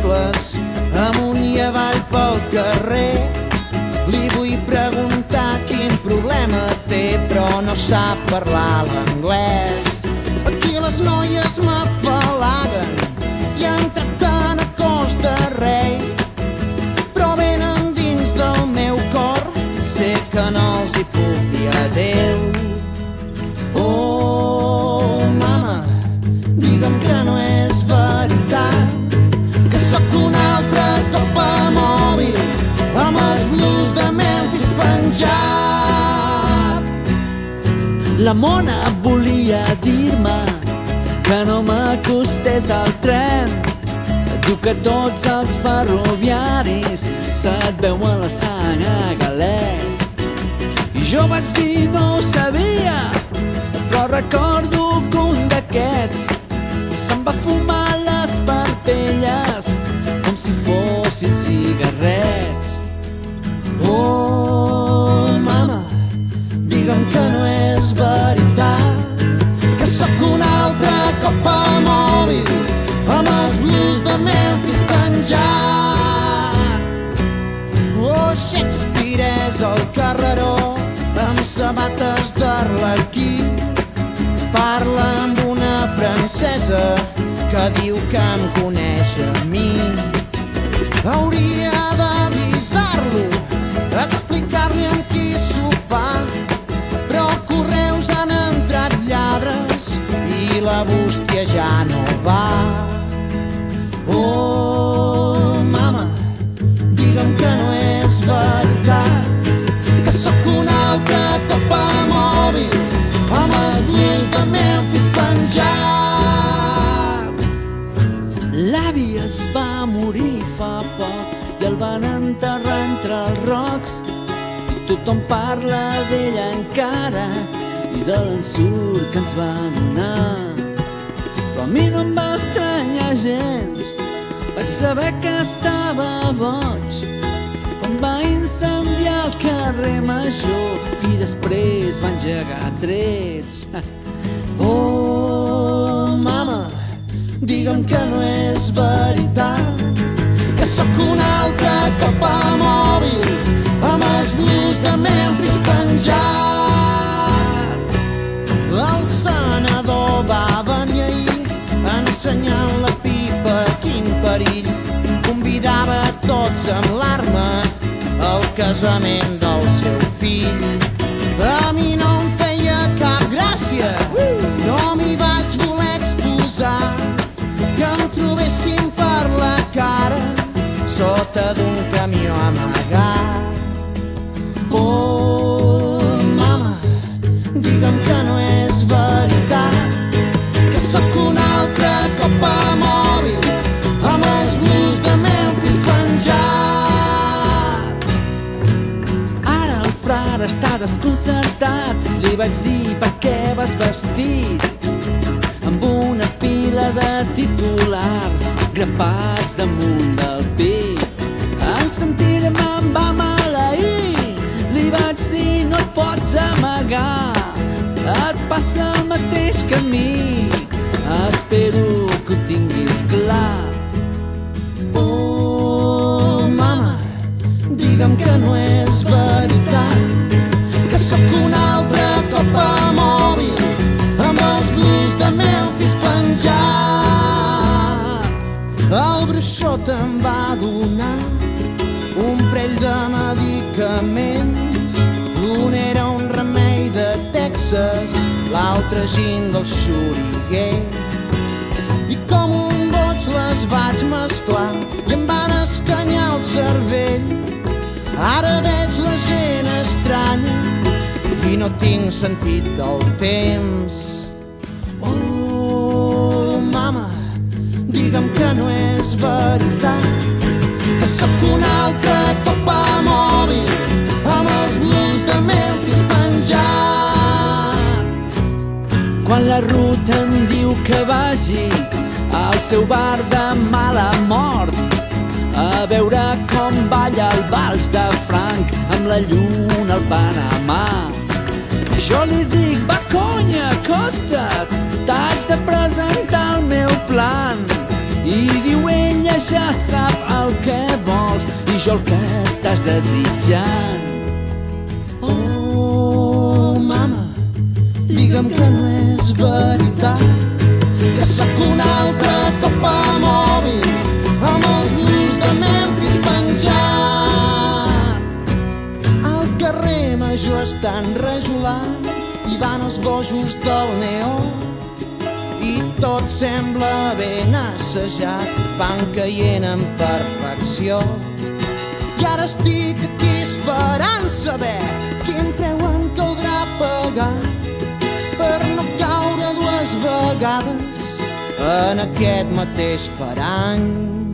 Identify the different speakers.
Speaker 1: mescles amunt i avall pel carrer. Li vull preguntar quin problema té, però no sap parlar l'anglès. Aquí les noies m'afalaguen i em tracten a cos de rei, però venen dins del meu cor, sé que no els hi puc dir adeu. Oh, mama, digue'm que no és veritat, que sóc un altre cop a mòbil amb els blues de Memphis penjat.
Speaker 2: La Mona volia dir-me que no m'acostés al tren. Diu que tots els ferroviaris se't veuen la sang a galet. I jo vaig dir no ho sabia, però recordo que un d'aquests se'n va fumar les parpelles com si fossin cigarrets.
Speaker 1: Oh, mama, digue'm que no és veritat, que sóc un altre cop a mòbil amb els blues de Memphis penjat. Oh, Shakespeare és al carreró amb sabates d'arlequí, parla amb una francesa que diu que em coneix a mi. Hauria d'avisar-lo, explicar-li amb qui s'ho fa, però correus han entrat lladres i la bústia ja no va. Oh, mama, digue'm que no és veritat, que sóc un altre cop a mòbil amb els blues de Memphis penjat.
Speaker 2: L'avi es va morir fa poc i el van enterrar entre els rocs. Tothom parla d'ella encara i de l'ensurt que ens va donar. Però a mi no em va estranyar gens, vaig saber que estava boig quan va incendiar el carrer Major i després va engegar trets.
Speaker 1: Oh, mama, digue'm que no és veritat, que sóc un altre cop a mòbil amb els blues de Memphis penjat. El senador va venir ahir ensenyant la pipa, quin perill, convidava tots amb l'arma al casament del seu fill. A mi no em feia cap gràcia, no m'hi vaig voler exposar, que em trobessin per la cara sota d'un camió amagat. Oh, mama, digue'm que no és veritat, que sóc un altre cop a mòbil amb els blues de Memphis penjat.
Speaker 2: Ara el frare està desconcertat, li vaig dir per què vas vestit amb una pila de titulars grapats damunt del pit. En sentir-me em va maleir, li vaig dir no et pots amagar, et passa el mateix que a mi, espero que ho tinguis clar.
Speaker 1: Oh, mama, digue'm que no és veritat, que sóc un altre cop a mòbil amb els blues de Memphis penjat. El bruixot em va donar un parell de medicaments, un era un remei de Texas, l'altre gin del xuriguer. I com un boig les vaig mesclar i em van escanyar el cervell. Ara veig la gent estranya i no tinc sentit del temps. Oh, mama, digue'm que no és veritat, que sóc un altre cop a mòbil amb els blues de Memphis penjat.
Speaker 2: Quan la Ruth em diu que vagi al seu bar de mala mort a veure com balla el vals de Frank amb la lluna al Panamà, jo li dic, va conya, acosta't, t'has de presentar el meu plan. I diu ella, ella ja sap el que vols i jo el que estàs desitjant.
Speaker 1: Oh, mama, digue'm que no és veritat, que sóc un altre topa mòbil amb els blues de Memphis penjant. Al carrer Major està enrajolat i van els bojos del neó i tot sembla ben assajat, van caient en perfecció. I ara estic aquí esperant saber quin preu em caldrà pagar per no caure dues vegades en aquest mateix parany.